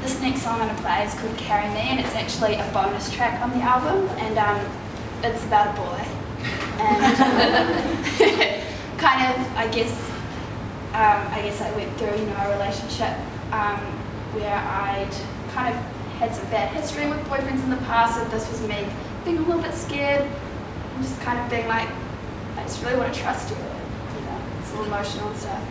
This next song I'm going to play is called Carry Me, and it's actually a bonus track on the album, and it's about a boy. And kind of, I guess I went through, a relationship where I'd kind of had some bad history with boyfriends in the past, and this was me being a little bit scared and just kind of being like, I just really want to trust you. It's a little emotional and stuff.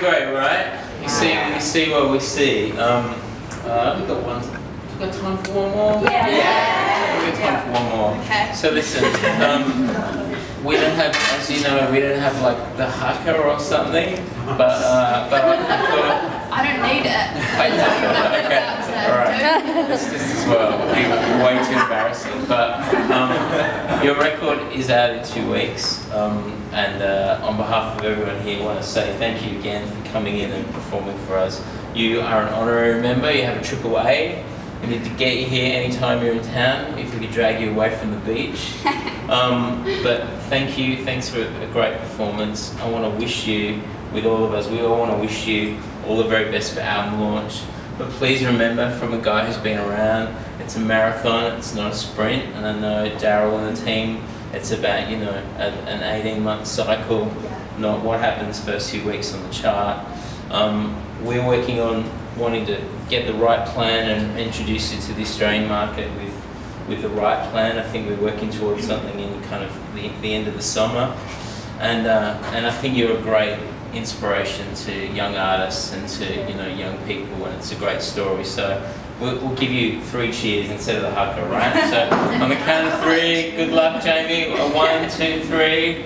Great, right? You see what we see. We've got one. We've got time for one more. Yeah. We've got time for one more. Okay. So listen, we don't have, as you know, we don't have like the haka or something, but I thought. I don't need it. Okay, alright. This as well. Way too embarrassing. But your record is out in 2 weeks, and on behalf of everyone here, I want to say thank you again for coming in and performing for us. You are an honorary member. You have a AAA. We need to get you here anytime you're in town. If we could drag you away from the beach. But thank you. Thanks for a great performance. I want to wish you, with all of us, we all want to wish you all the very best for album launch. But please remember, from a guy who's been around, it's a marathon, it's not a sprint. And I know Daryl and the team, it's about, you know, an 18-month cycle, not what happens first few weeks on the chart. We're working on wanting to get the right plan and introduce you to the Australian market with the right plan. I think we're working towards something in kind of the end of the summer. And I think you're a great inspiration to young artists and to, you know, young people, and it's a great story. So we'll give you 3 cheers instead of the haka, right? So on the count of 3, good luck, Jamie. 1, 2, 3.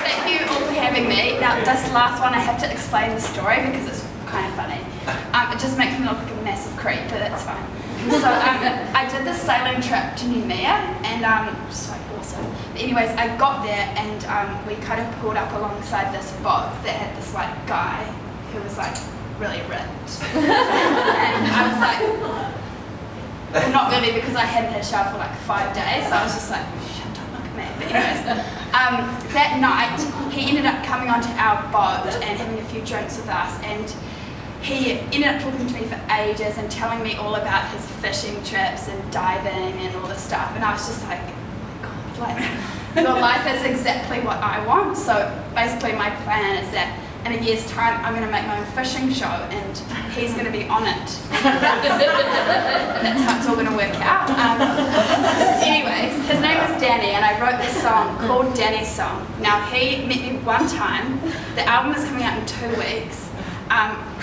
Thank you all for having me. Now this last one I have to explain the story because it's kind of funny. It just makes me look like a massive creep, but that's fine. So I did this sailing trip to Noumea, and just like awesome. But anyways, I got there and we kind of pulled up alongside this boat that had this like guy who was like really ripped, and I was like, well, not really, because I hadn't had a shower for like 5 days, so I was just like, shut, don't look at me. But anyways, that night he ended up coming onto our boat and having a few drinks with us, and he ended up talking to me for ages and telling me all about his fishing trips and diving and all this stuff, and I was just like, oh my god, like, your life is exactly what I want. So basically my plan is that in a year's time I'm going to make my own fishing show and he's going to be on it. That's how it's all going to work out. Anyways, his name was Danny, and I wrote this song called Danny's Song. Now he met me one time, the album is coming out in 2 weeks.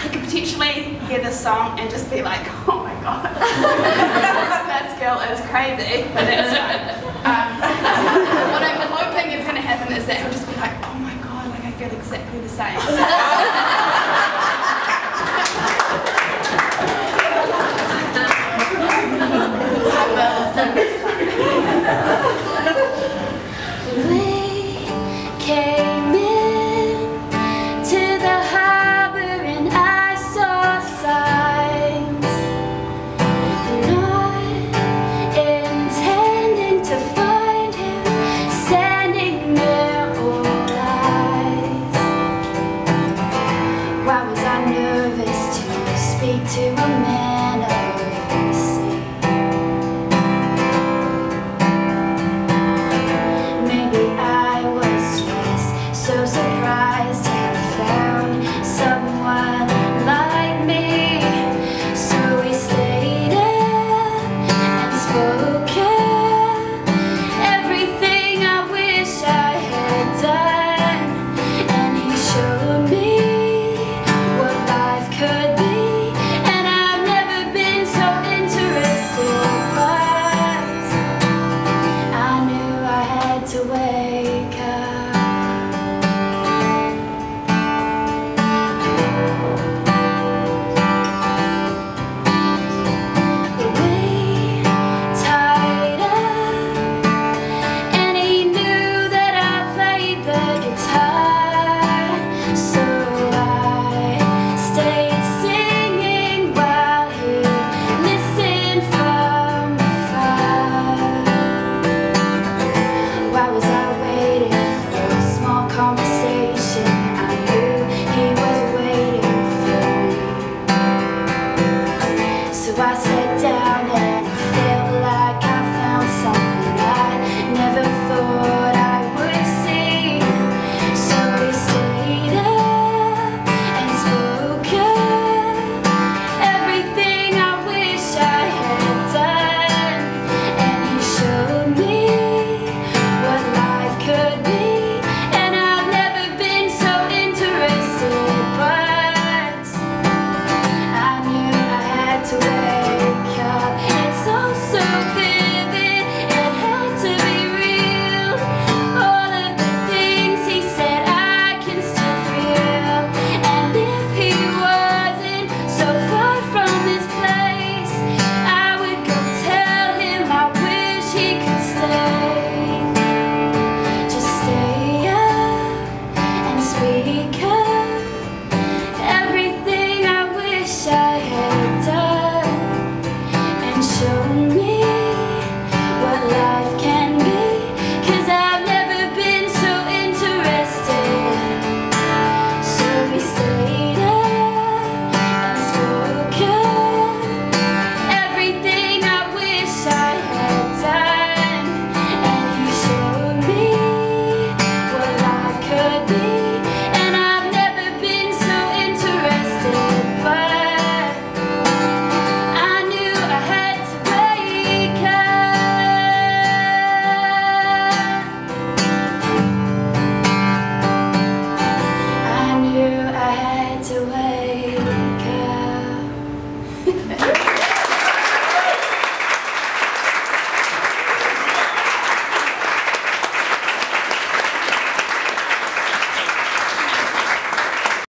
He could potentially hear this song and just be like, oh my god, that girl is crazy, but that's fine. What I'm hoping is going to happen is that he'll just be like, oh my god, like I feel exactly the same. We came in to the harbor and I saw signs, not intending to find him standing there all eyes. Why was I nervous to speak to a man of the sea? Maybe I was just so surprised to have found someone like me. So we stayed and spoke everything I wish I had done, and he showed me what life could be, and I've never been so interested, but I knew I had to wake up. We tied up, and he knew that I played the guitar, so I stayed singing while he listened from afar. Why was I waiting for a small conversation? I knew he was waiting for me. So I sat down